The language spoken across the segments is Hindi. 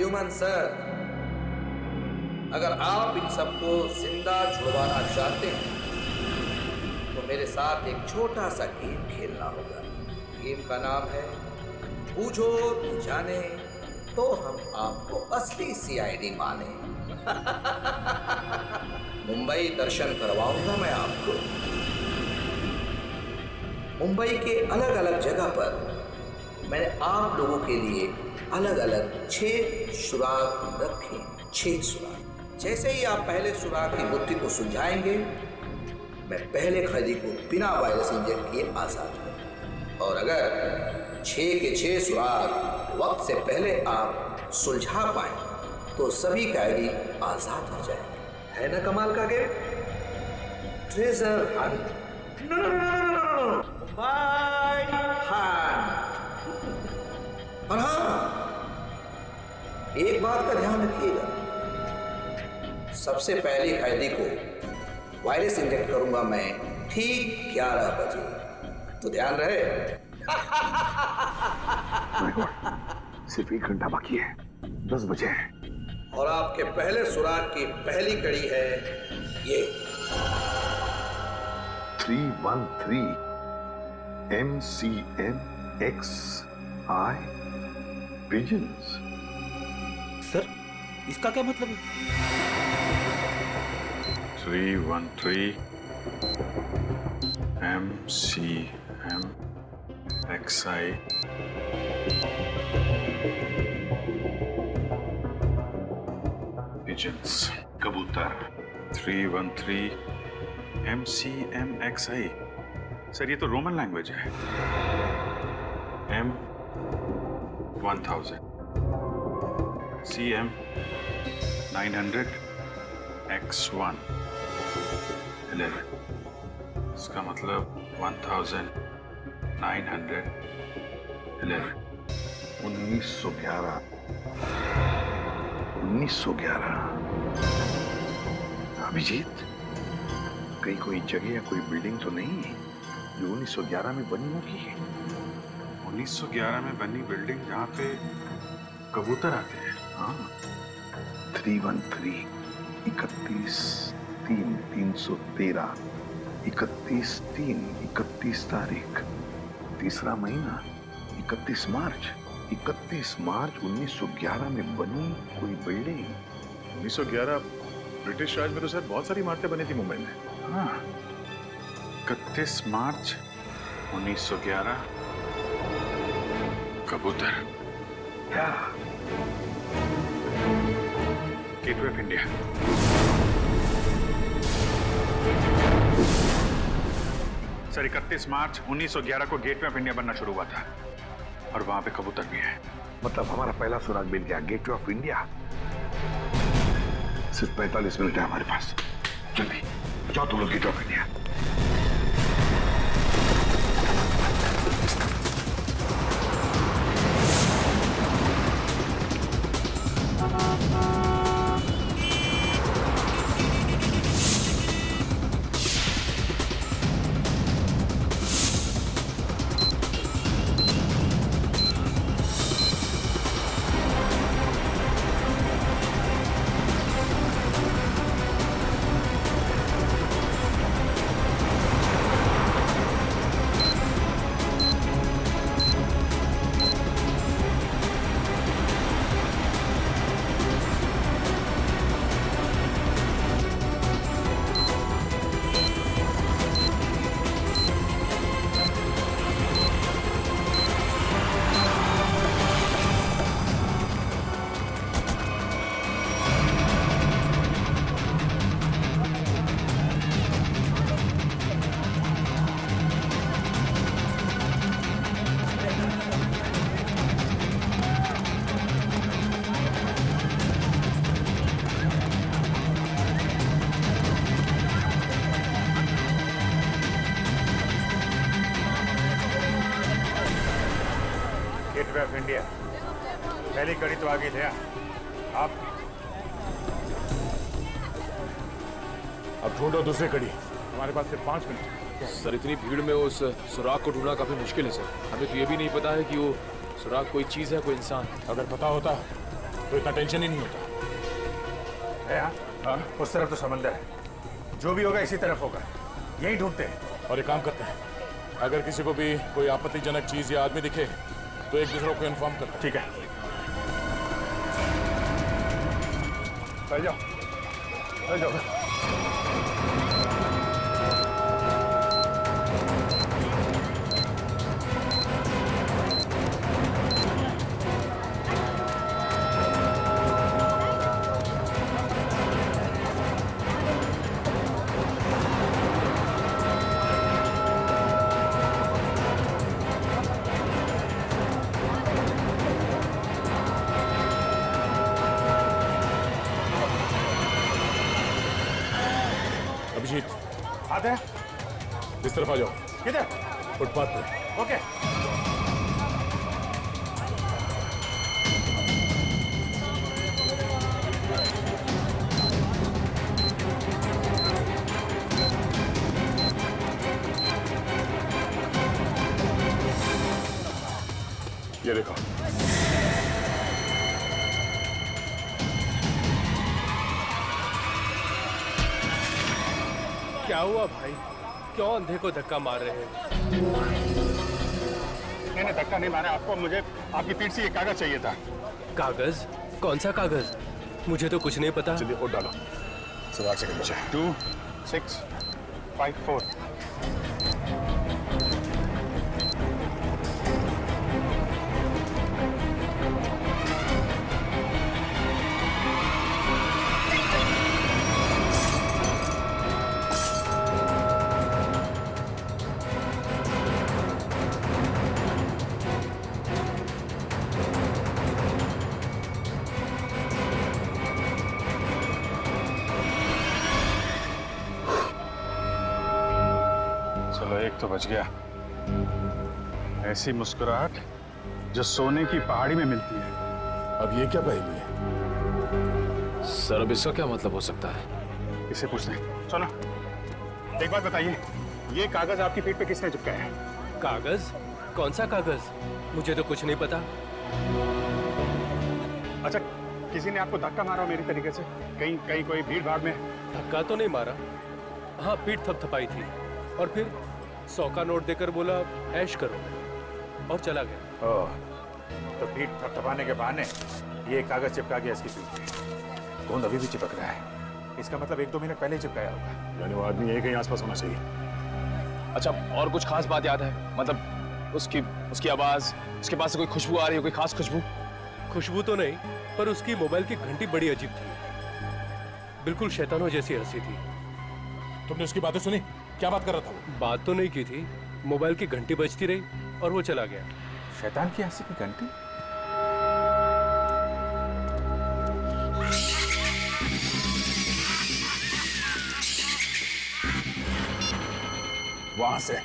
प्रद्युमन सर, अगर आप इन सबको जिंदा छुड़वाना चाहते हैं तो मेरे साथ एक छोटा सा गेम खेलना होगा। गेम का नाम है बूझो तो जाने, तो हम आपको असली सीआईडी माने। मुंबई दर्शन करवाऊंगा मैं आपको। मुंबई के अलग अलग जगह पर मैंने आप लोगों के लिए अलग अलग 6 सुराग रखे। 6 सुराग। जैसे ही आप पहले सुराग की गुत्थी को सुलझाएंगे, मैं पहले कैदी को बिना वायरस इंजेक्ट किए आजाद करूंगा। और अगर 6 के 6 सुराग वक्त से पहले आप सुलझा पाए तो सभी कैदी आजाद हो जाएंगे। है ना कमाल का गेम? Treasure Hunt. और हाँ, एक बात का ध्यान रखिएगा, सबसे पहले कैदी को वायरस इंजेक्ट करूंगा मैं ठीक 11 बजे, तो ध्यान रहे। माय गॉड, सिर्फ 1 घंटा बाकी है, 10 बजे है। और आपके पहले सुराग की पहली कड़ी है ये 313 MCMXI पिजन्स। सर, इसका क्या मतलब है? 313 MCMXI पिजन्स, कबूतर। 313 MCMXI। सर, ये तो रोमन लैंग्वेज है। M1000 CM 900 X1 11। इसका मतलब 1911। 1911। 1911। अभिजीत, कहीं कोई जगह या कोई बिल्डिंग तो नहीं है जो 1911 में बनी होगी? 1911 में बनी बिल्डिंग जहाँ पे कबूतर आते हैं। हाँ, 313 31/3/313 31/3 31 तारीख, तीसरा महीना 31 मार्च 31 मार्च 1911 में बनी कोई बिल्डिंग। 1911 ब्रिटिश राज में तो सर बहुत सारी इमारतें बनी थी मुंबई में। हाँ, 31 मार्च 1911 कबूतर। क्या? Gateway of India. सर, 31 मार्च 1911 को गेटवे ऑफ इंडिया बनना शुरू हुआ था और वहां पे कबूतर भी है। मतलब हमारा पहला सुराग मिल गया, गेटवे ऑफ इंडिया। सिर्फ 45 मिनट है हमारे पास। जल्दी जाओ तुम लोग gateway of India. Gateway of India पहली कड़ी तो आगे थे आप। अब ढूंढो दूसरी कड़ी, हमारे पास सिर्फ 5 मिनट। सर, इतनी भीड़ में उस सुराग को ढूंढना काफी मुश्किल है सर। हमें तो ये भी नहीं पता है कि वो सुराग कोई चीज है, कोई इंसान। अगर पता होता तो इतना टेंशन ही नहीं होता है। हाँ, उस तरफ तो समंदर है, जो भी होगा इसी तरफ होगा, यही ढूंढते हैं। और एक काम करते हैं, अगर किसी को भी कोई आपत्तिजनक चीज या आदमी दिखे तो एक दूसरे को इन्फॉर्म करते हैं। ठीक है, चल जाओ, चल जाओ। अभिजीत, आते हैं, इस तरफ आ जाओ। किधर? फुटपाथ पे। ओके। ये देखो, क्या हुआ भाई? क्यों अंधे को धक्का मार रहे हैं? मैंने धक्का नहीं मारा आपको, मुझे आपकी पीठ से ये कागज चाहिए था। कागज? कौन सा कागज? मुझे तो कुछ नहीं पता। चलिए वोट डालो। सवाल से नीचे 2 6 5 4। चलो एक तो बच गया। ऐसी मुस्कुराहट जो सोने की पहाड़ी में मिलती है। अब ये क्या पहेली है? सर अब इसका क्या मतलब हो सकता है? इसे पूछते हैं। सुनो, एक बात बताइए, ये कागज आपकी पीठ पे किसने चिपकाया है? कागज? कौन सा कागज? मुझे तो कुछ नहीं पता। अच्छा, किसी ने आपको धक्का मारा हो मेरी तरीके से? कहीं कहीं कोई भीड़ भाड़ में? धक्का तो नहीं मारा। हाँ, पीठ थपथपाई थी और फिर 100 का नोट देकर बोला ऐश करो और चला गया। ओह, तो पीठ थपथपाने के बहाने ये कागज चिपका गया इसकी पीठ पे। गोंद अभी भी चिपक रहा है, इसका मतलब 1-2 मिनट पहले ही चिपकाया होगा। यानी वो आदमी यही कहीं आसपास होना चाहिए। अच्छा, और कुछ खास बात याद है? मतलब उसकी आवाज, उसके पास से कोई खुशबू आ रही है, कोई खास खुशबू? खुशबू तो नहीं, पर उसकी मोबाइल की घंटी बड़ी अजीब थी, बिल्कुल शैतानों जैसी हंसी थी। तुमने उसकी बातें सुनी? क्या बात कर रहा था वो? बात तो नहीं की थी, मोबाइल की घंटी बजती रही और वो चला गया। शैतान की हंसी की घंटी? वहां से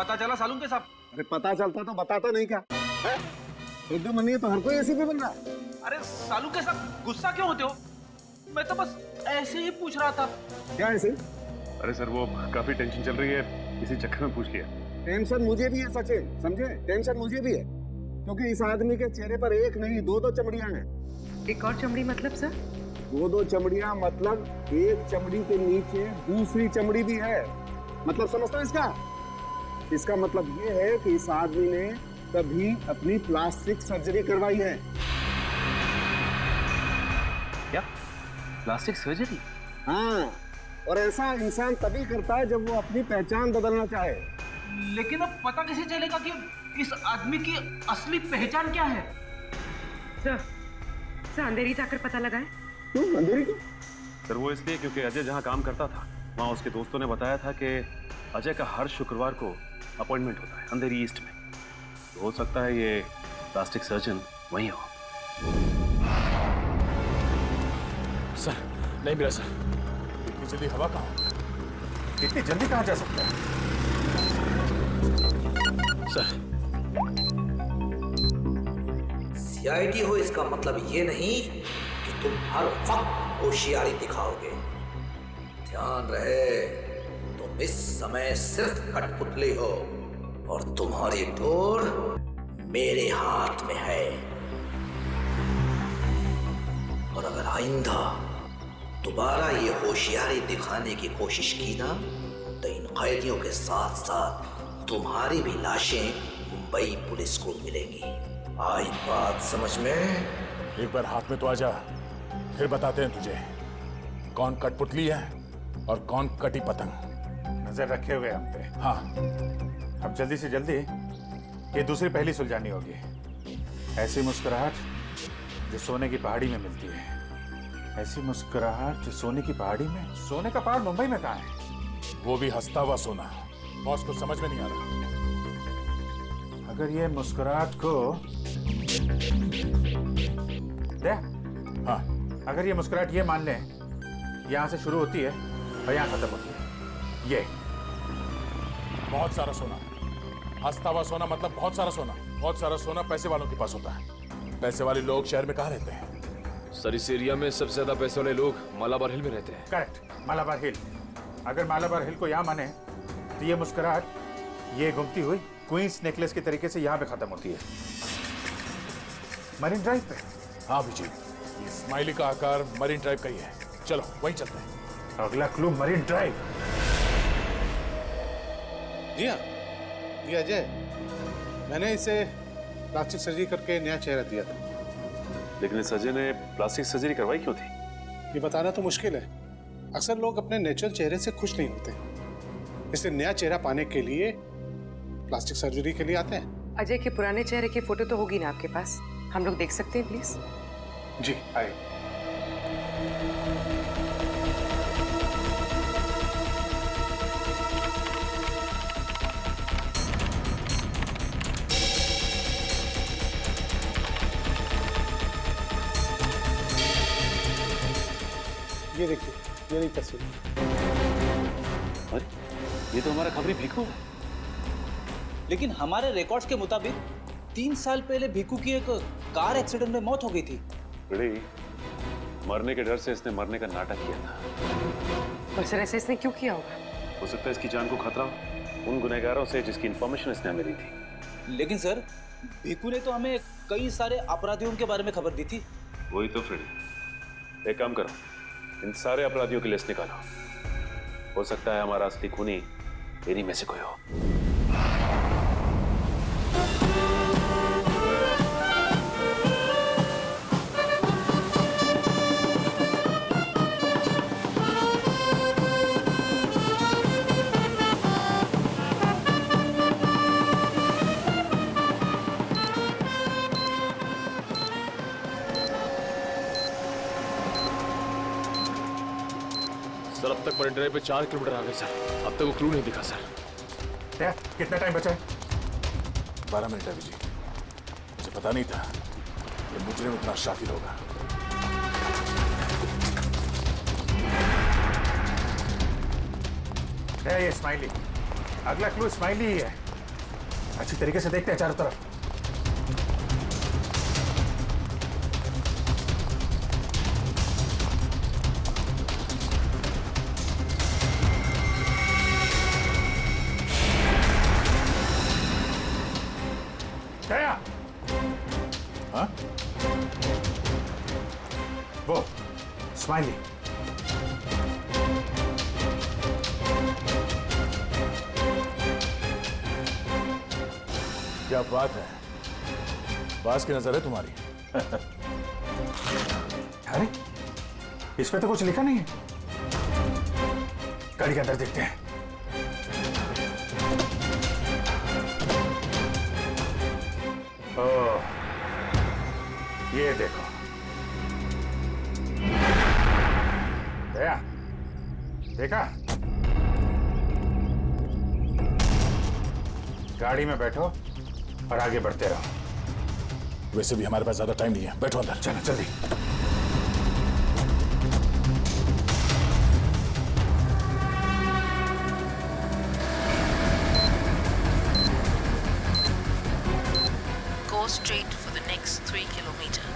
पता चला सालून के साहब? अरे पता चलता तो बताता नहीं क्या है? एकदम नहीं है तो हर कोई एसीपी बन रहा है। अरे सालू के साहब गुस्सा क्यों होते हो? मैं तो बस ऐसे ही पूछ रहा था। क्या ऐसे? अरे सर वो काफी टेंशन चल रही है, इसी चक्कर में पूछ लिया। टेंशन मुझे भी है सचिन, समझे? टेंशन मुझे भी है क्योंकि इस आदमी के चेहरे पर एक नहीं दो चमड़ियां हैं। एक और चमड़ी मतलब सर? दो चमड़ियां मतलब एक चमड़ी के नीचे दूसरी चमड़ी भी है। मतलब समझता है इसका? इसका मतलब ये है कि इस आदमी ने कभी अपनी प्लास्टिक सर्जरी करवाई है। क्या प्लास्टिक सर्जरी? हाँ, और ऐसा इंसान तभी करता है जब वो अपनी पहचान बदलना चाहे। लेकिन अब पता कैसे चलेगा कि इस आदमी की असली पहचान क्या है? सर अंधेरी जाकर पता लगाए। क्यों अंधेरी क्यों? सर वो इसलिए क्योंकि अजय जहाँ काम करता था वहाँ उसके दोस्तों ने बताया था कि अजय का हर शुक्रवार को अपॉइंटमेंट होता है अंधेरी ईस्ट में। तो हो सकता है ये प्लास्टिक सर्जन वहीं हो। सर नहीं मिला सर। इतनी जल्दी हवा कहाँ? इतनी जल्दी कहाँ जा सकता है? सर सीआईडी हो इसका मतलब ये नहीं कि तुम हर वक्त होशियारी दिखाओगे। ध्यान रहे, तुम इस समय सिर्फ कठपुतली हो और तुम्हारी डोर मेरे हाथ में है। और अगर आइंदा दोबारा ये होशियारी दिखाने की कोशिश की ना तो इन कैदियों के साथ साथ तुम्हारी भी लाशें मुंबई पुलिस को मिलेंगी। आई बात समझ में? एक बार हाथ में तो आ जा, फिर बताते हैं तुझे कौन कठपुतली है और कौन कटी पतंग। नजर रखे हुए हम पे। हाँ अब जल्दी से जल्दी ये दूसरी पहली सुलझानी होगी। ऐसी मुस्कुराहट जो सोने की पहाड़ी में मिलती है। ऐसी मुस्कुराहट जो सोने की पहाड़ी में। सोने का पहाड़ मुंबई में कहाँ है? वो भी हंसता हुआ सोना। बॉस को समझ में नहीं आ रहा। अगर ये मुस्कुराहट को दे, हाँ अगर ये मुस्कुराहट ये मान ले यहाँ से शुरू होती है और यहाँ खत्म होती है। ये बहुत सारा सोना। हंसता हुआ सोना मतलब बहुत सारा सोना। बहुत सारा सोना पैसे वालों के पास होता है। पैसे वाले लोग शहर में कहाँ रहते हैं? सर इस एरिया में सबसे ज्यादा पैसे वाले लोग मालाबार हिल में रहते हैं। करेक्ट, मालाबार हिल। अगर मालाबार हिल को यहाँ माने तो ये मुस्कुराहट ये घूमती हुई क्वींस नेकलेस के तरीके से यहाँ पे खत्म होती है, मरीन ड्राइव पे। हाँ विजय, ये स्माइली का आकार मरीन ड्राइव का ही है। चलो वहीं चलते हैं। अगला क्लू मरीन ड्राइव। जी हाँ, ये अजय, मैंने इसे प्लास्टिक सर्जरी करके नया चेहरा दिया था। लेकिन इस अजय ने प्लास्टिक सर्जरी करवाई क्यों थी? ये बताना तो मुश्किल है। अक्सर लोग अपने नेचुरल चेहरे से खुश नहीं होते, इसलिए नया चेहरा पाने के लिए प्लास्टिक सर्जरी के लिए आते हैं। अजय के पुराने चेहरे की फोटो तो होगी ना आपके पास? हम लोग देख सकते हैं प्लीज? जी आइए। ये देखिए, ये नहीं तस्वीर। अरे ये तो हमारा खबरी भिक्कू है। लेकिन हमारे रिकॉर्ड्स के मुताबिक 3 साल पहले भिक्कू की एक कार एक्सीडेंट में मौत हो गई थी। बड़ी मरने के डर से इसने मरने का नाटक किया था। और सर ऐसे इसने क्यों किया होगा? हो सकता है इसकी जान को खतरा हो उन गुनहगारों से जिसकी इंफॉर्मेशन इसने हमें दी थी। लेकिन सर भिक्कू ने तो हमें कई सारे अपराधियों के बारे में खबर दी थी। वही तो फ्रेडी, एक काम करो, इन सारे अपराधियों की लिस्ट निकालो। हो सकता है हमारा असली खूनी इन्हीं में से कोई हो। सर अब तक मरीन ड्राइव पे 4 किलोमीटर आ गए सर। अब तक वो क्लू नहीं दिखा सर। कितना टाइम बचा है? 12 मिनट है विजय। मुझे पता नहीं था कि मुजरिम इतना शातिर होगा। है ये स्माइली। अगला क्लू स्माइली ही है। अच्छी तरीके से देखते हैं चारों तरफ। गया। हाँ? वो स्माइली। क्या बात है, बास की नजर है तुम्हारी। अरे इसमें तो कुछ लिखा नहीं है। गाड़ी के अंदर देखते हैं। ओह, ये देखो। गया, देखा? गाड़ी में बैठो और आगे बढ़ते रहो। वैसे भी हमारे पास ज्यादा टाइम नहीं है, बैठो अंदर। चलो जल्दी। Go straight for the next 3 kilometers.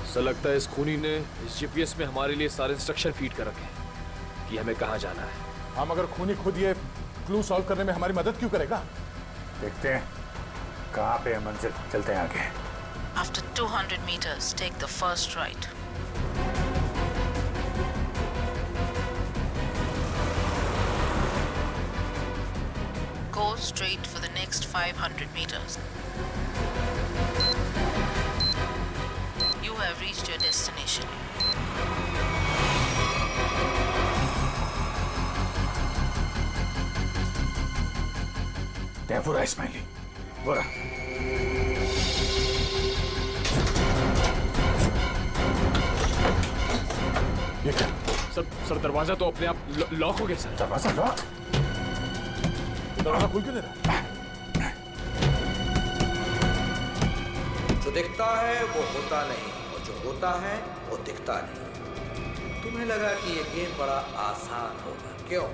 ऐसा लगता है इस खूनी ने इस जीपीएस में हमारे लिए सारे इंस्ट्रक्शन फीड कर रखे हैं कि हमें कहाँ जाना है। हम अगर खूनी खुद ये क्लू सॉल्व करने में हमारी मदद क्यों करेगा? देखते हैं कहाँ पे है मंजिल। चलते हैं आगे। After 200 meters, take the first right. Go straight for the next 500 meters. You have reached your destination. क्या पूरा स्माइली? पूरा। ये क्या? सर दरवाजा तो अपने आप लॉक हो गया सर। दरवाजा लॉक? दरवाजा खुल क्यों नहीं रहा? जो दिखता है वो होता नहीं, और जो होता है वो दिखता नहीं। तुम्हें लगा कि ये गेम बड़ा आसान होगा, क्यों?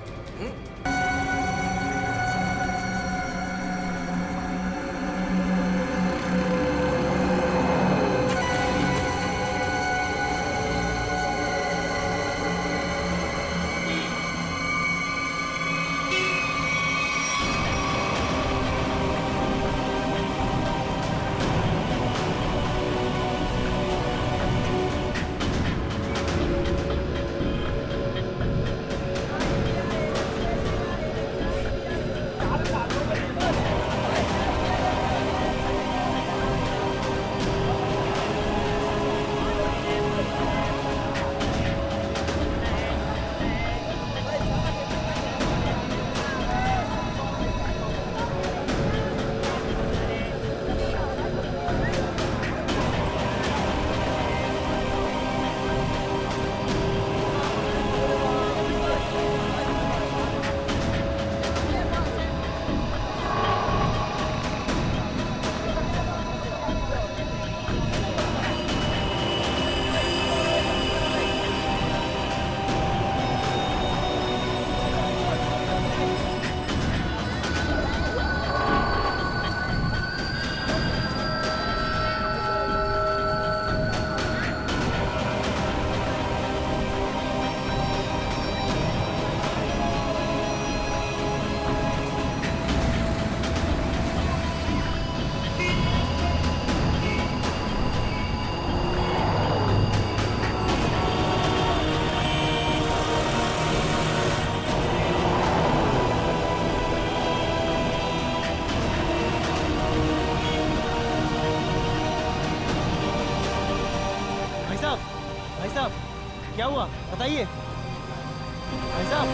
क्या हुआ बताइए भाई साहब,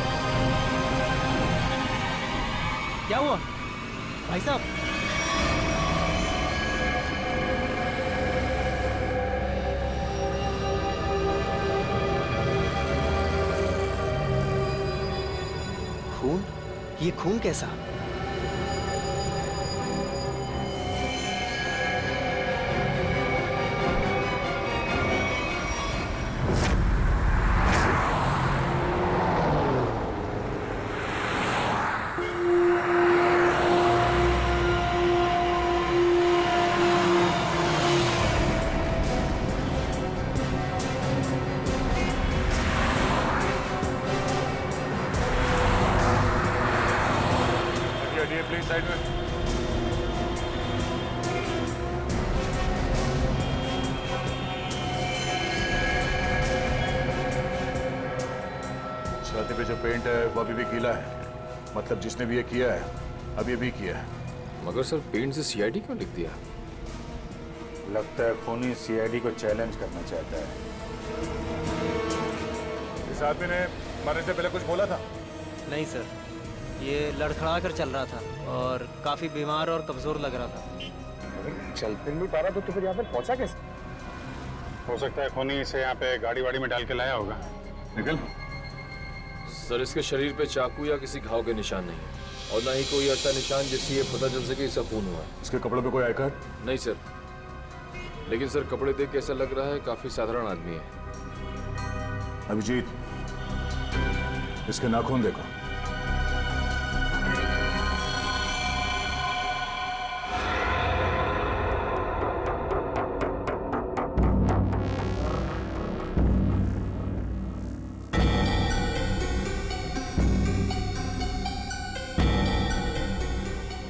क्या हुआ भाई साहब? खून? ये खून कैसा? प्लीज साइड में। छाती पे जो पेंट है वो अभी भी गीला है, मतलब जिसने भी ये किया है अभी भी किया है। मगर सर पेंट से सीआईडी क्यों लिख दिया? लगता है खूनी सीआईडी को चैलेंज करना चाहता है। इस आदमी ने मरने से पहले कुछ बोला था? नहीं सर, ये लड़खड़ा कर चल रहा था और काफी बीमार और कमजोर लग रहा था। चल फिर नहीं पा रहा तो फिर यहाँ पर पहुंचा कैसे? हो सकता है खूनी इसे यहाँ पे गाड़ी वाड़ी में डाल के लाया होगा। निकल। सर इसके शरीर पे चाकू या किसी घाव के निशान नहीं है और ना ही कोई ऐसा निशान जिससे ये पता चल सके इसका खून हुआ है। इसके कपड़ों पे कोई आई कार्ड? नहीं सर, लेकिन सर कपड़े देख के ऐसा लग रहा है काफी साधारण आदमी है। अभिजीत, इसके नाखून देखो।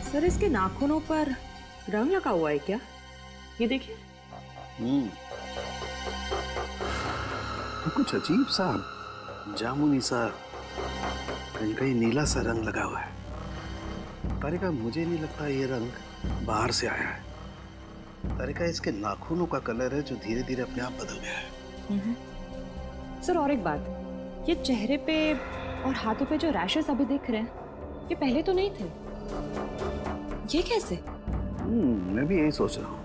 सर इसके नाखूनों पर रंग लगा हुआ है क्या? ये देखिए। कुछ अजीब सा जामुनी सा, कहीं कहीं नीला सा रंग लगा हुआ है। तारिका, मुझे नहीं लगता ये रंग बाहर से आया है। तारिका, इसके नाखूनों का कलर है जो धीरे धीरे अपने आप बदल गया है। सर और एक बात, ये चेहरे पे और हाथों पे जो रैशेस अभी दिख रहे हैं, ये पहले तो नहीं थे। ये कैसे? मैं भी यही सोच रहा हूँ।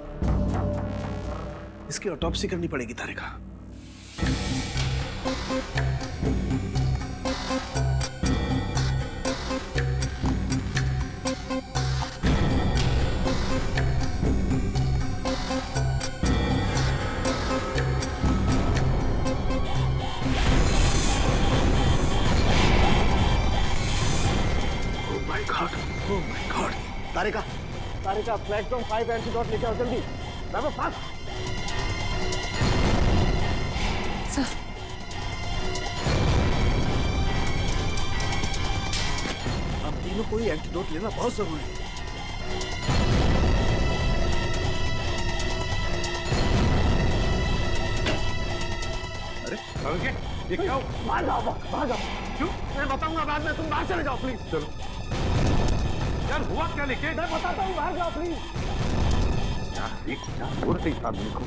इसकी ऑटोप्सी करनी पड़ेगी Tarika. Oh my God! Tarika, Tarika, flash bomb 5 antidote लेके आओ जल्दी। बाबा फास्ट। सर, हम तीनों को ही एंटीडोट लेना बहुत जरूरी है। अरे ये क्या? बाहर जाओ, बाहर जाओ। क्यों? मैं बताऊंगा बाद में, तुम बाहर चले जाओ प्लीज। चलो यार, हुआ क्या लेके? मैं बताता हूँ, बाहर जाओ प्लीज। यार एक क्या हो रही था आदमी को?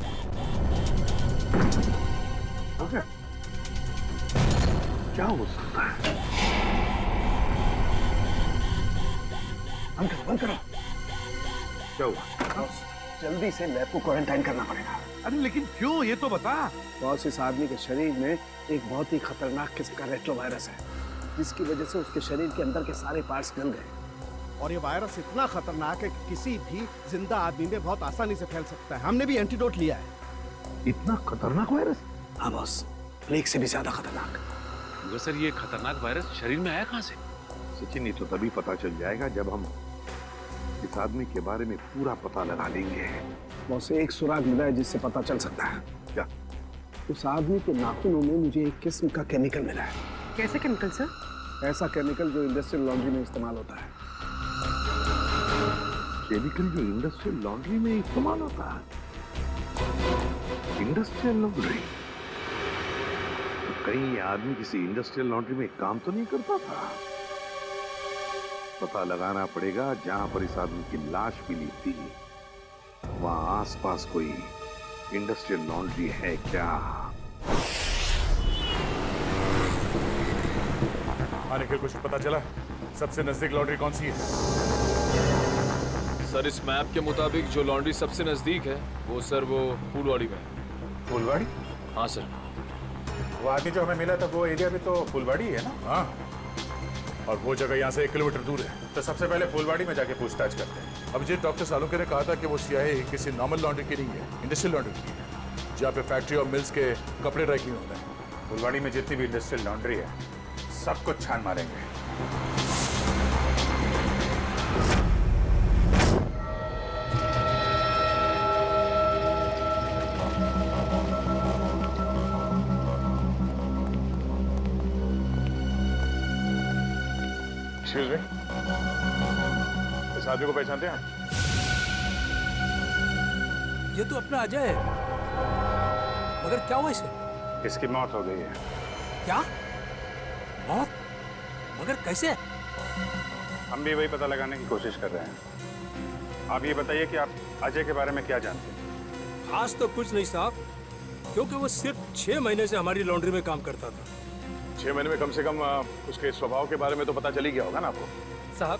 ओके, क्या हो सकता है? अंकल बंद करो। क्या हुआ? जल्दी से लैब को क्वारंटाइन करना पड़ेगा। अरे लेकिन क्यों, ये तो बता। बॉस, इस आदमी के शरीर में एक बहुत ही खतरनाक किस्म का रेट्रोवायरस है, जिसकी वजह से उसके शरीर के अंदर के सारे पार्ट्स गल गए। और ये वायरस इतना खतरनाक है कि किसी भी जिंदा आदमी में बहुत आसानी से फैल सकता है। हमने भी एंटीडोट लिया है। इतना खतरनाक वायरस? हाँ बॉस, प्लेग से भी ज्यादा खतरनाक। मगर सर ये खतरनाक वायरस शरीर में आया कहाँ से? सचिन, ये तो तभी पता चल जाएगा जब हम इस आदमी के बारे में पूरा पता लगा लेंगे। बॉस, एक सुराग मिला है जिससे पता चल सकता है। क्या? उस आदमी के नाखूनों में मुझे एक किस्म का केमिकल मिला है। कैसे केमिकल सर? ऐसा केमिकल जो इंडस्ट्रियल लॉन्ड्री में इस्तेमाल होता है। केमिकल जो इंडस्ट्रियल लॉन्ड्री में इस्तेमाल होता है? Industrial laundry? तो कहीं ये आदमी किसी इंडस्ट्रियल लॉन्ड्री में काम तो नहीं करता था? पता लगाना पड़ेगा जहां पर इस आदमी की लाश मिली थी, वहां आसपास कोई इंडस्ट्रियल लॉन्ड्री है क्या? आने के कुछ पता चला? सबसे नजदीक लॉन्ड्री कौन सी है? सर इस मैप के मुताबिक जो लॉन्ड्री सबसे नजदीक है वो फूलवाड़ी में है। फुलवाड़ी? हाँ सर। वो आदमी जो हमें मिला था वो एरिया भी तो फुलवाड़ी है ना? हाँ, और वो जगह यहाँ से 1 किलोमीटर दूर है। तो सबसे पहले फुलवाड़ी में जाके पूछताछ करते हैं। अभिजीत, डॉक्टर सालुंके ने कहा था कि वो स्याही किसी नॉर्मल लॉन्ड्री की नहीं है, इंडस्ट्रियल लॉन्ड्री की है, जहाँ पे फैक्ट्री और मिल्स के कपड़े ड्राई क्लीन होते हैं। फुलवाड़ी में जितनी भी इंडस्ट्रियल लॉन्ड्री है, सब कुछ छान मारेंगे। Excuse me? इस आदमी को पहचानते हैं आप? ये तो अपना अजय है। मगर क्या हुआ इसे? इसकी मौत हो गई है। क्या मौत? मगर कैसे? हम भी वही पता लगाने की कोशिश कर रहे हैं। आप ये बताइए कि आप अजय के बारे में क्या जानते हैं? आज तो कुछ नहीं साहब, क्योंकि वो सिर्फ 6 महीने से हमारी लॉन्ड्री में काम करता था। 6 महीने में कम से कम उसके स्वभाव के बारे में तो पता चल ही गया होगा ना आपको? साहब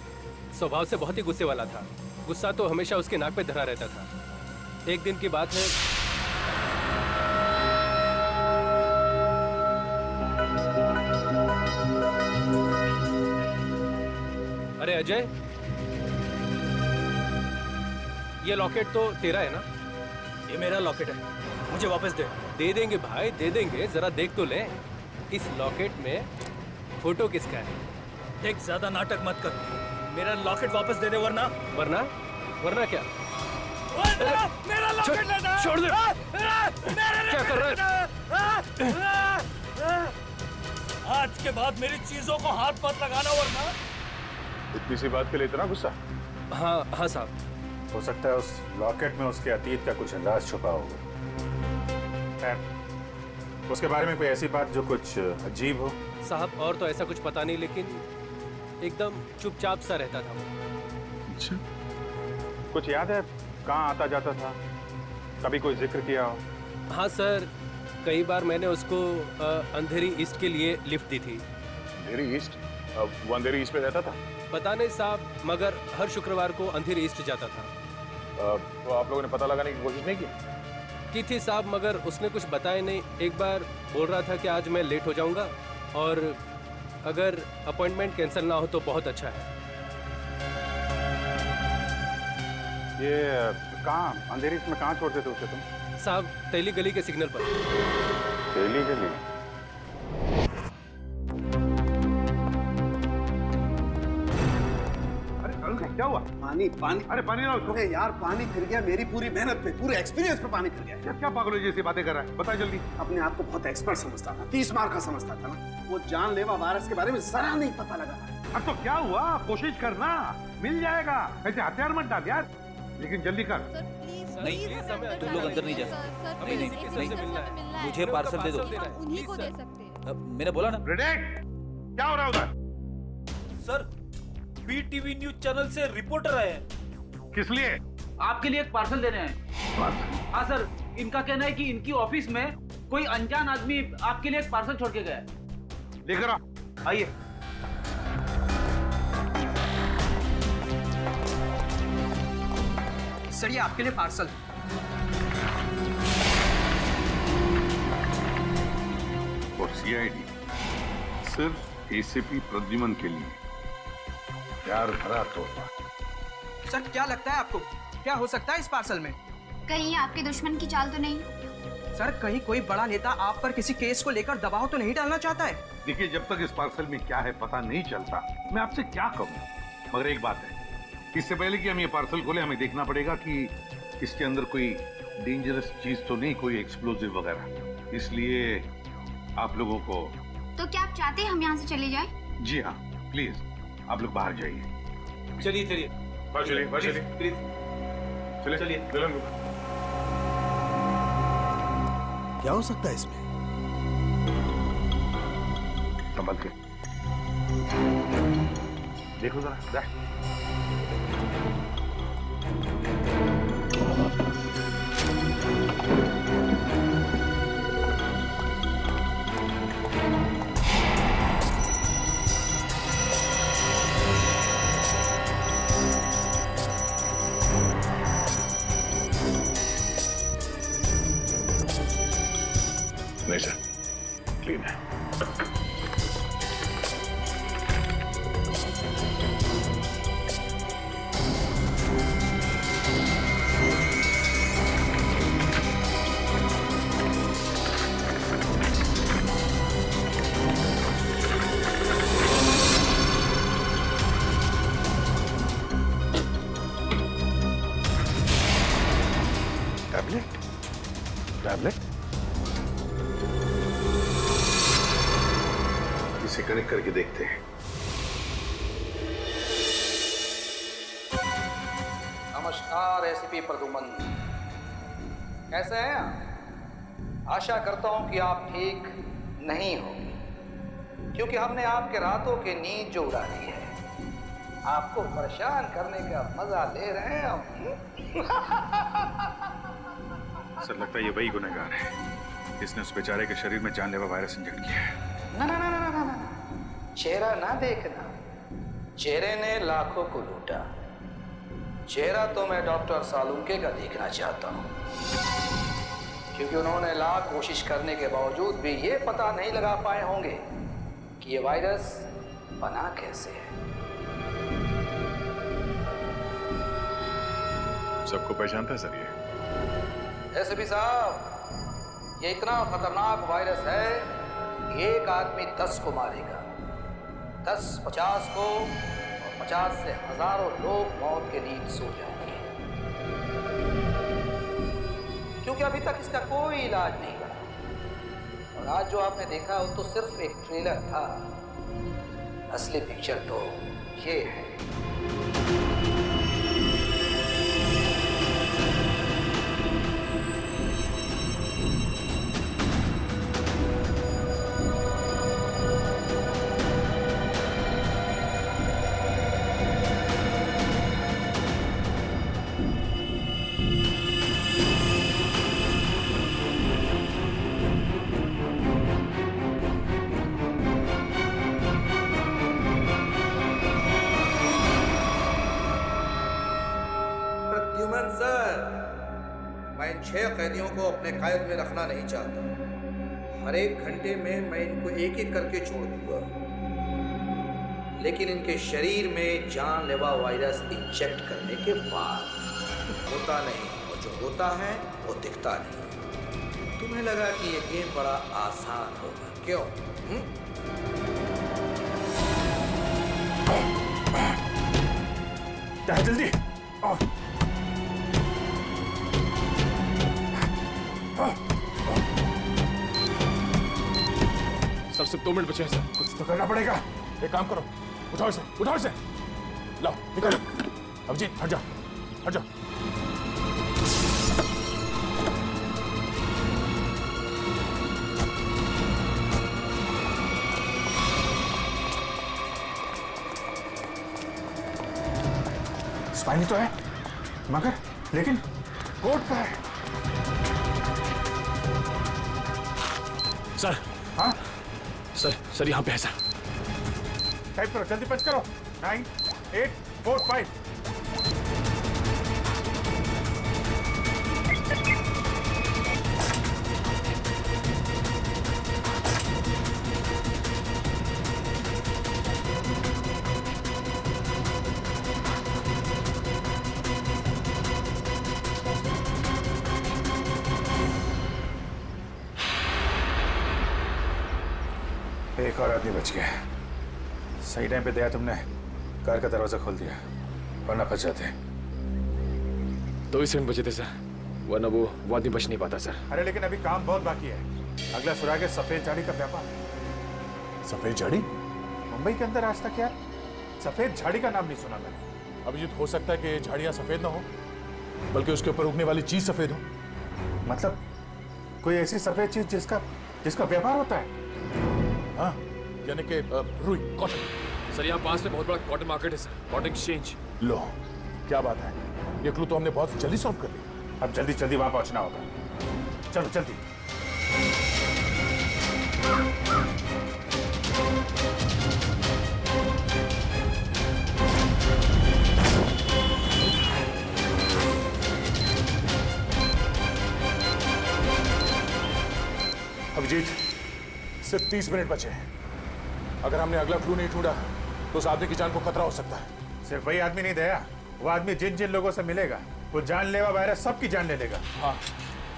स्वभाव से बहुत ही गुस्से वाला था। गुस्सा तो हमेशा उसके नाक पे धरा रहता था। एक दिन की बात है, अरे अजय, ये लॉकेट तो तेरा है ना? ये मेरा लॉकेट है, मुझे वापस दे। दे देंगे भाई, दे देंगे, जरा देख तो ले। इस लॉकेट में फोटो किसका है? देख, ज्यादा नाटक मत कर, मेरा लॉकेट वापस दे दे, वरना वरना क्या? मेरा लॉकेट लेना! छोड़ दे! क्या कर रहा है? आज के बाद मेरी चीजों को हाथ मत लगाना, वरना। इतनी सी बात के लिए इतना गुस्सा? हाँ साहब। हो सकता है उस लॉकेट में उसके अतीत का कुछ राज छुपा होगा। खैर, उसके बारे में कोई ऐसी बात जो कुछ अजीब हो? साहब और तो ऐसा कुछ पता नहीं, लेकिन एकदम चुपचाप सा रहता था वो। अच्छा, कुछ याद है कहाँ आता जाता था? कभी कोई जिक्र किया हो? हाँ सर, कई बार मैंने उसको अंधेरी ईस्ट के लिए लिफ्ट दी थी। अंधेरी ईस्ट? वो अंधेरी ईस्ट में रहता था? पता नहीं साहब, मगर हर शुक्रवार को अंधेरी ईस्ट जाता था। तो आप लोगों ने पता लगाने की कोशिश नहीं की थी साहब, मगर उसने कुछ बताया नहीं। एक बार बोल रहा था कि आज मैं लेट हो जाऊंगा और अगर अपॉइंटमेंट कैंसिल ना हो तो बहुत अच्छा है। ये कहाँ अंधेरी में कहाँ छोड़ते थे उसे तुम? साहब तेली गली के सिग्नल पर। तेली गली? क्या हुआ? पानी। अरे पानी ना अरे यार, पानी फिर गया मेरी पूरी मेहनत पे, पूरे एक्सपीरियंस पे पानी फिर गया। क्या पागलों जैसी बातें कर रहा है? बता जल्दी। अपने आप को बहुत एक्सपर्ट समझता था, 30 मार का समझता था ना। वो जानलेवा वायरस के बारे में जरा नहीं पता लगा। अब तो क्या हुआ? कोशिश करना, मिल जाएगा। ऐसे हथियार मत डाल यार, लेकिन जल्दी कर। नहीं, तुम लोग अंदर नहीं जा सकते। नहीं, मुझे पार्सल दे दो। उन्हीं को दे सकते हैं। मैंने बोला ना। क्या हो रहा है उधर? सर, BTV न्यूज चैनल से रिपोर्टर आए हैं। किस लिए? आपके लिए एक पार्सल देने हैं। हाँ सर, इनका कहना है कि इनकी ऑफिस में कोई अनजान आदमी आपके लिए एक पार्सल छोड़ के गया है। लेकर आओ। आइए। सर, ये आपके लिए पार्सल। और CID सिर्फ ACP प्रद्युमन के लिए। प्यार भरा तोहफा। सर, क्या लगता है आपको, क्या हो सकता है इस पार्सल में? कहीं आपके दुश्मन की चाल तो नहीं? सर, कहीं कोई बड़ा नेता आप पर किसी केस को लेकर दबाव तो नहीं डालना चाहता है? देखिए, जब तक इस पार्सल में क्या है पता नहीं चलता, मैं आपसे क्या कहूँ। मगर एक बात है, इससे पहले कि हम ये पार्सल खोले, हमें देखना पड़ेगा कि इसके अंदर कोई डेंजरस चीज तो नहीं, कोई एक्सप्लोजिव वगैरह। इसलिए आप लोगों को। तो क्या आप चाहते हैं हम यहाँ से चले जाएं? जी हाँ, प्लीज आप लोग बाहर जाइए। चलिए चलिए। क्या हो सकता है इसमें? संभल के देखो जरा। नहीं सर, क्लीन है। टैबलेट इसे कनेक्ट करके देखते हैं। नमस्कार एसीपी प्रद्युमन, कैसे हैं आप? आशा करता हूं कि आप ठीक नहीं होंगे, क्योंकि हमने आपके रातों की नींद जो उड़ा दी है, आपको परेशान करने का मजा ले रहे हैं हम। सर लगता है ये वही गुनहगार है जिसने उस बेचारे के शरीर में जानलेवा वायरस इंजेक्ट किया है। ना ना ना ना ना ना, चेहरा ना देखना, चेहरे ने लाखों को लूटा। चेहरा तो मैं डॉक्टर सालुंके का देखना चाहता हूं, क्योंकि उन्होंने लाख कोशिश करने के बावजूद भी ये पता नहीं लगा पाए होंगे कि ये वायरस बना कैसे है। सबको पहचानता है सर ये? एसपी साहब, ये इतना खतरनाक वायरस है कि एक आदमी 10 को मारेगा, 10 50 को, और 50 से हजारों लोग मौत के नींद सो जाएंगे, क्योंकि अभी तक इसका कोई इलाज नहीं बना। और आज जो आपने देखा वो तो सिर्फ एक ट्रेलर था, असली पिक्चर तो ये है। प्रद्युमन सर, मैं इन 6 कैदियों को अपने कैद में रखना नहीं चाहता। हर एक घंटे में मैं इनको एक एक करके छोड़ दूंगा, लेकिन इनके शरीर में जानलेवा वायरस इंजेक्ट करने के बाद होता नहीं, और जो होता है वो दिखता नहीं। तुम्हें लगा कि ये गेम बड़ा आसान होगा, क्यों? जल्दी सर सिर्फ 2 मिनट बचे हैं सर। कुछ तो करना पड़ेगा। एक काम करो, उठाओ इसे, लाओ निकालो। अभिजीत हट जाओ, हट जाओ। स्पाइनी तो है, मगर लेकिन कोट का है। सर, हाँ सर यहाँ पे है सर। टाइप करो, जल्दी पंच करो। 9 8 4 5। एक और आदमी बच गया। सही टाइम पे दिया तुमने, कार का दरवाजा खोल दिया, वरना फंस जाते। 2 सेकंड बचे थे सर, वरना वो आदमी बच नहीं पाता सर। अरे लेकिन अभी काम बहुत बाकी है। अगला सुराग है सफेद झाड़ी का व्यापार। सफेद झाड़ी? मुंबई के अंदर आज तक यार सफेद झाड़ी का नाम नहीं सुना मैंने। अभिजीत हो सकता है कि झाड़ियाँ सफेद ना हो, बल्कि उसके ऊपर उगने वाली चीज सफेद हो। मतलब कोई ऐसी सफेद चीज जिसका व्यापार होता है? हाँ, यानी कि रुई, कॉटन। सर यहाँ पास में बहुत बड़ा कॉटन मार्केट है सर, कॉटन एक्सचेंज। लो क्या बात है, ये क्लू तो हमने बहुत जल्दी सॉल्व कर लिया। अब जल्दी वहां पहुंचना होगा। चलो जल्दी। अभिजीत सिर्फ 30 मिनट बचे हैं। अगर हमने अगला क्लू नहीं ढूंढा तो उस आदमी की जान को खतरा हो सकता है। सिर्फ वही आदमी नहीं दया, वो आदमी जिन जिन लोगों से मिलेगा वो जानलेवा वायरस सबकी जान ले लेगा। हाँ,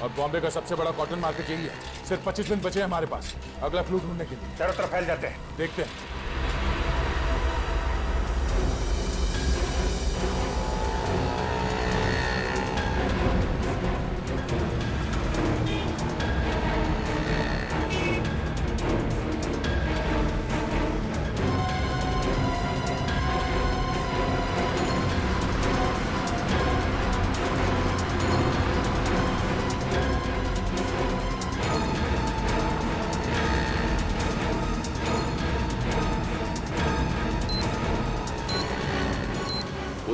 और बॉम्बे का सबसे बड़ा कॉटन मार्केट यही है। सिर्फ 25 मिनट बचे हैं हमारे पास अगला क्लू ढूंढने के लिए। चारों तरफ फैल जाते हैं, देखते हैं।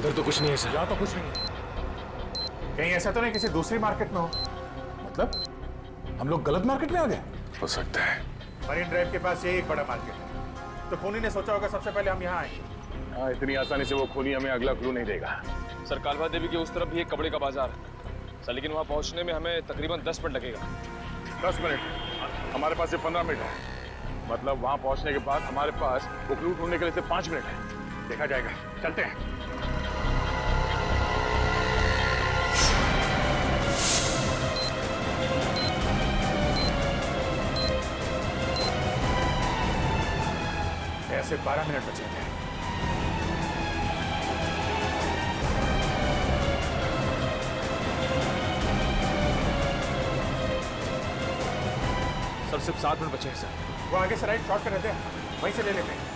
उधर तो कुछ नहीं है सर। यहाँ तो कुछ नहीं है। कहीं ऐसा तो नहीं किसी दूसरी मार्केट में हो? मतलब हम लोग गलत मार्केट में आ गए? हो सकता है। मरीन ड्राइव के पास यही एक बड़ा मार्केट है, तो खूनी ने सोचा होगा सबसे पहले हम यहाँ आएंगे। हाँ, इतनी आसानी से वो खूनी हमें अगला क्लू नहीं देगा। सर, कालवा देवी के उस तरफ भी एक कपड़े का बाजार है सर, लेकिन वहाँ पहुँचने में हमें तकरीबन 10 मिनट लगेगा। 10 मिनट? हमारे पास सिर्फ 15 मिनट है। मतलब वहां पहुंचने के बाद हमारे पास वो क्लू ढूंढने के लिए सिर्फ 5 मिनट है। देखा जाएगा, चलते हैं। ऐसे 12 मिनट बचे थे। सर, सिर्फ 7 मिनट बचे हैं सर। वो आगे से राइट शॉर्ट कर रहते हैं, वहीं से ले लेते हैं।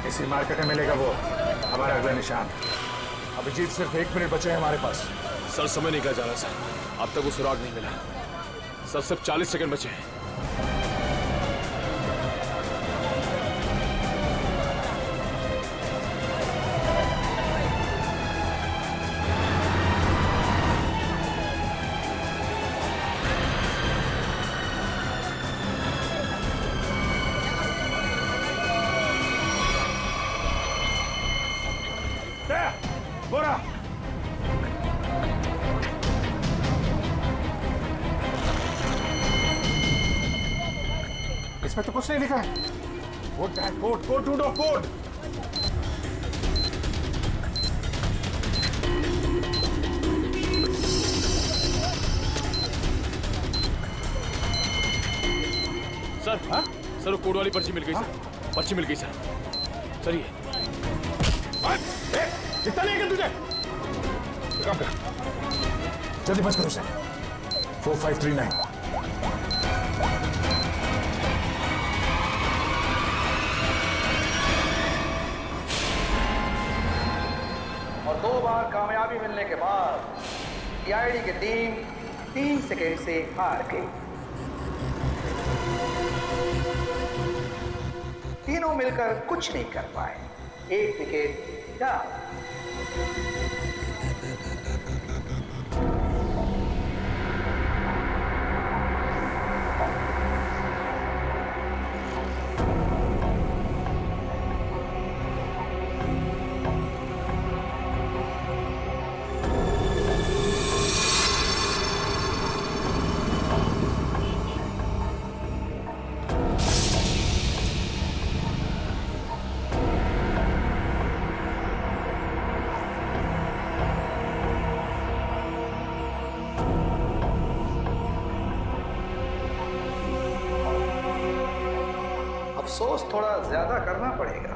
इसी मार्केट में मिलेगा वो हमारा अगला निशान। अभिजीत, सिर्फ 1 मिनट बचे हैं हमारे पास। सर, समय निकल जा रहा सर, अब तक वो सुराग नहीं मिला। सर, सिर्फ 40 सेकंड बचे हैं। बोरा इसमें तो कुछ नहीं लिखा है। कोड ढूंढो, कोड। सर, हाँ? सर, वो कोड वाली पर्ची मिल गई सर। पर्ची मिल गई सर। सर, ये कितना लेगा तुझे? काम कर, जल्दी बच करो उसे। 4539। और 2 बार कामयाबी मिलने के बाद सीआईडी की टीम 3 सेकेंड से हार गई। तीनों मिलकर कुछ नहीं कर पाए। 1 विकेट डाउन। अफसोस थोड़ा ज्यादा करना पड़ेगा,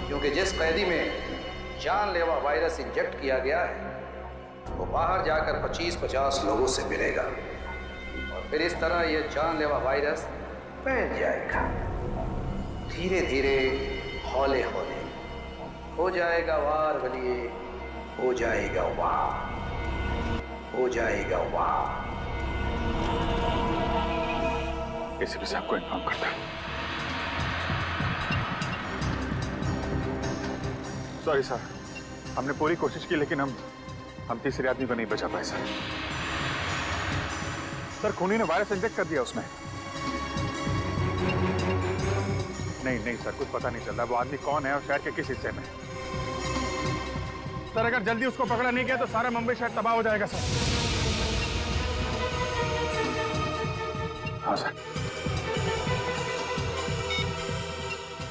क्योंकि जिस कैदी में जानलेवा वायरस इंजेक्ट किया गया है वो बाहर जाकर 25-50 लोगों से मिलेगा और फिर इस तरह ये जानलेवा वायरस फैल जाएगा। धीरे धीरे, हौले हौले हो जाएगा वार बलिए, हो जाएगा वार, हो जाएगा वार। एसीपी साहब को इन्फॉर्म करता है। सॉरी सर, हमने पूरी कोशिश की लेकिन हम तीसरे आदमी को नहीं बचा पाए सर। सर, खूनी ने वायरस इंजेक्ट कर दिया उसमें। नहीं सर, कुछ पता नहीं चल रहा वो आदमी कौन है और शहर के किस हिस्से में। सर, अगर जल्दी उसको पकड़ा नहीं गया तो सारा मुंबई शहर तबाह हो जाएगा सर। हाँ सर,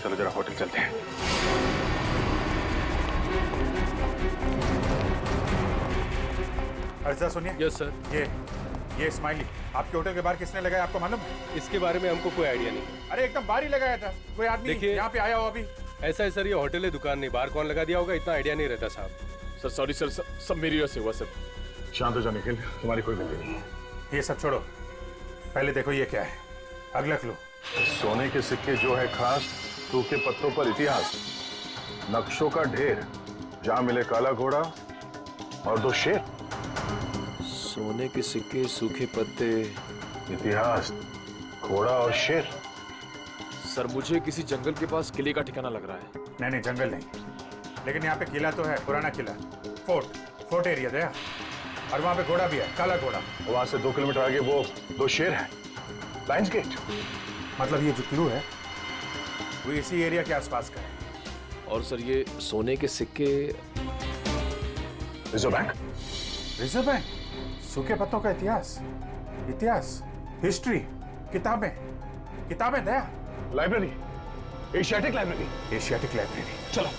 चलो जरा होटल चलते हैं। अर्जा सुनिए। Yes sir. ये स्माइली आपके होटल के बाहर किसने लगाया, आपको मालूम है? इसके बारे में हमको कोई आइडिया नहीं। अरे एकदम बाहर ही लगाया था, कोई आदमी यहाँ पे आया हो अभी? ऐसा है सर, ये होटल है, दुकान नहीं। बाहर कौन लगा दिया होगा इतना आइडिया नहीं रहता साहब। सर, सॉरी सर, सब मेरी वजह से हुआ सर। शांत हो जा निखिल, तुम्हारी कोई गलती नहीं है। ये सब छोड़ो, पहले देखो ये क्या है। अगला क्लू। सोने के सिक्के जो है खास, सूखे पत्तों पर इतिहास, नक्शों का ढेर, जहां मिले काला घोड़ा और 2 शेर। सोने के सिक्के, सूखे पत्ते, इतिहास, घोड़ा और शेर। सर मुझे किसी जंगल के पास किले का ठिकाना लग रहा है। नहीं नहीं, जंगल नहीं, लेकिन यहाँ पे किला तो है, पुराना किला, फोर्ट एरिया दया, और वहाँ पे घोड़ा भी है, काला घोड़ा। वहां से 2 किलोमीटर आगे वो 2 शेर हैं, लायंस गेट। मतलब ये जो क्लू है वो इसी एरिया के आसपास का है। और सर ये सोने के सिक्के, रिजर्व बैंक। रिजर्व बैंक, सूखे पत्तों का इतिहास, हिस्ट्री, किताबें दया। Library, Asiatic library. चलो।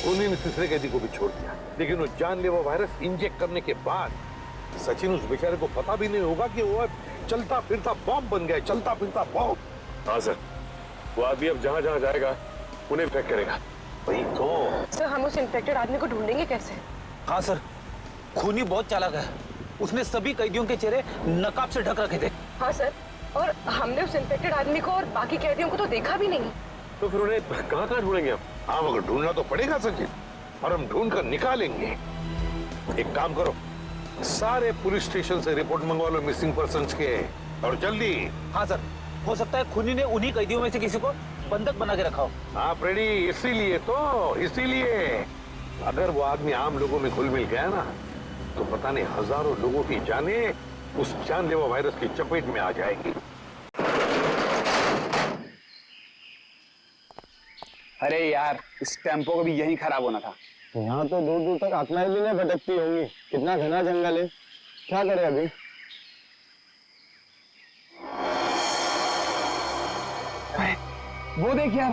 उन्हीं ने तीसरे कैदी को भी छोड़ दिया, लेकिन वो जानलेवा वायरस इंजेक्ट करने के बाद सचिन उस बेचारे को पता भी नहीं होगा कि वो चलता फिरता बॉम्ब बन गया, चलता फिरता बॉम्ब। हाँ सर, वो आदमी अब जहां जहां जाएगा उन्हें इन्फेक्ट करेगा। वही तो। सर हम उस इन्फेक्टेड आदमी को ढूंढेंगे कैसे? हाँ सर, खूनी बहुत चालाक है। उसने सभी कैदियों के चेहरे नकाब से ढक रखे थे। हाँ सर, और हमने उस इन्फेक्टेड आदमी को और बाकी कैदियों को तो देखा भी नहीं। तो फिर उन्हें कहाँ कहाँ ढूंढेंगे हम? हाँ मगर ढूंढना तो पड़ेगा सचिन, और हम ढूंढ कर निकालेंगे। एक काम करो, सारे पुलिस स्टेशन से रिपोर्ट मंगवा लो मिसिंग पर्सन्स के, और जल्दी। हाँ सर, हो सकता है खूनी ने उन्हीं कैदियों में से किसी को बंधक बना के रखा हो। हाँ फ्रेडी, इसीलिए अगर वो आदमी आम लोगों में घुल मिल गया ना, तो पता नहीं हजारों लोगों की जानें उस जानलेवा वायरस की चपेट में आ जाएगी। अरे यार, इस टेम्पो को भी यही खराब होना था। यहाँ तो दूर दूर तक आत्माएं भी नहीं भटकती होंगी, कितना घना जंगल है। क्या करें अभी? वो देख यार,